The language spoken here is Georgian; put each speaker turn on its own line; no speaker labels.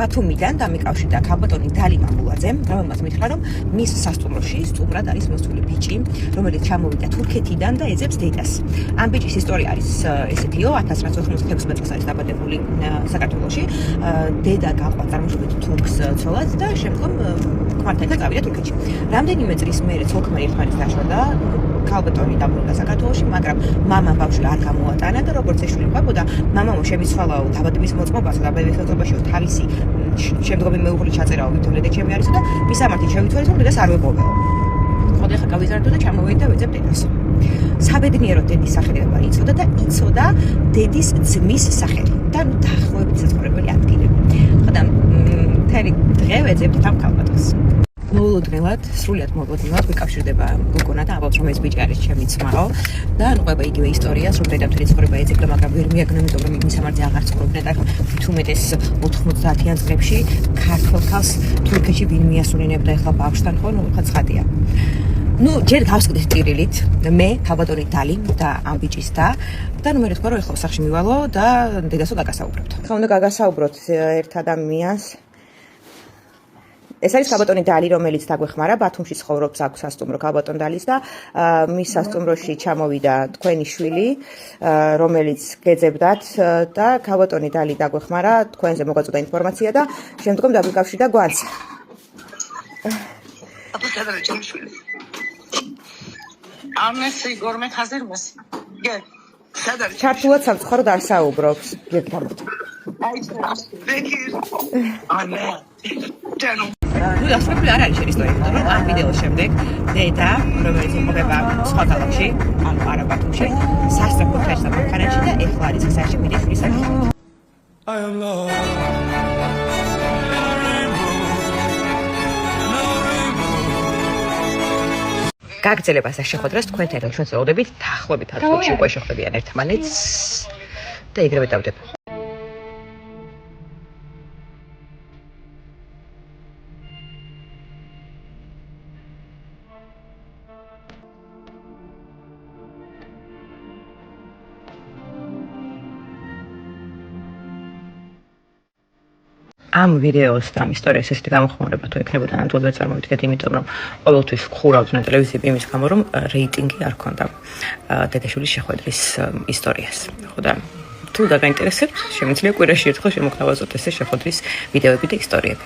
ბათუმიდან დამიკავშირდა ქალბატონი დალი მამულაძემ, რომელმაც მითხრა, რომ მის სასტუმროში სტუმრად არის მოსული ბიჭი, რომელიც ჩამოვიდა თურქეთიდან და ეძებს დედას. ამ ბიჭის ისტორია არის ესეთიო, 1996 წელს არის დაბადებული საქართველოში. დედა გაყვა წარმოშობით თურქს ცოლად და შემდგომ ქმართან ერთად წავიდა თურქეთში. რამდენიმე წლის მერე ცოლ-ქმარი ერთმანეთს დაშორდა. ქალბატონი დაბრუნდა საქართველოში, მაგრამ მამამ ბავშვი არ გამოატანა და როგორც ეშვილი ყვებოდა, მამამ შემიცვალაო დაბადების მოწმობასა და დაბადების მოწმობაშიო თავისი შემდგომი მეუღლე ჩაწერაო ვითომ დედაჩემი არისო და მის ამართით შევითვალეს, რომ დედას არ ვეპოვეო. ხოდა ხა გავიზარდო და ჩამოვედი და ვეძებ დედას. საბედნიეროდ დედის სახელება იწოდა და იწოდა დედის ძმის სახელი და დაახლოებით საცხოვრებელი ადგილები. ხოდა მთელი დღე ვეძებდით ამ ქალბატონს. მოულოდნელად, სრულიად მოულოდნელად ვიკავშირდება გოგონა და ამბობს, რომ ეს ბიჭი არის ჩემი ძმაო და ყვება იგივე ისტორიას, რომ დედა მთელი ცხოვრება ეძებდა, მაგრამ ვერ მიაგნო, იმიტომ რომ მის ამართზე აღარ ცხოვრობდნენ და თუმეტეს 90-იან წლებში ქართულ ხალხს თურქეთში ვინ მიასულინებდა ახლა ბავშვთან ხო, ხა ცხადია. ჯერ გავსკდეთ ტირილით, მე, ქალბატონი დალი და ამ ბიჭის და მე რა თქვა, რომ ახლა სახში მივალო და დედასო გაგასაუბრებთ. ხა უნდა გაგასაუბროთ ერთ ადამიანს. ეს არის ქალბატონი დალი, რომელიც დაგვეხმარა, ბათუმში ცხოვრობს, აქვს სასტუმრო ქალბატონ დალის და მის სასტუმროში ჩამოვიდა თქვენი შვილი, რომელიც გეძებდათ და ქალბატონი დალი დაგვეხმარა, თქვენზე მოგვაწოდა ინფორმაცია და შემდგომ დაგვიკავშირდა გვანც.
აბა ჩემი შვილი. ამას იგორმე ხაზერმას. გე. სადარი
ჩართულად სამწუხაროდ არ საუბრობს. გეკითხავთ.
აი ბეკი. ანა. ჯანო
დასწრებული არ არის შენი ისტორია, რომ ამ ვიდეოს შემდეგ დედა, რომელიც იმყოფება სხვა ქალაქში, ანუ არა ბათუმში, სასწრაფო ფერსა მანქანაში და ეხლა არის გზაში მიდის შვილის სახით. გაგრძელებასა შეხვედრას თქვენთან ერთად ჩვენ წელოდებით დაახლოებით 10 წუთში უკვე შეხვდებიან ერთმანეთს და ეგრევე დავდება. ამ ვიდეოს და ამ ისტორიას ესეთი გამოხმაურება თუ ექნებოდა ნამდვილად ვერ წარმოვიდგეთ, იმიტომ რომ ყოველთვის ხურავდნენ ტელევიზიები იმის გამო, რომ რეიტინგი არ ჰქონდა დედაშვილის შეხვედრის ისტორიას. ხოდა თუ დაგაინტერესებთ, შემიძლია კვირაში ერთხელ შემოგთავაზოთ ესე შეხვედრის ვიდეოები და ისტორიები.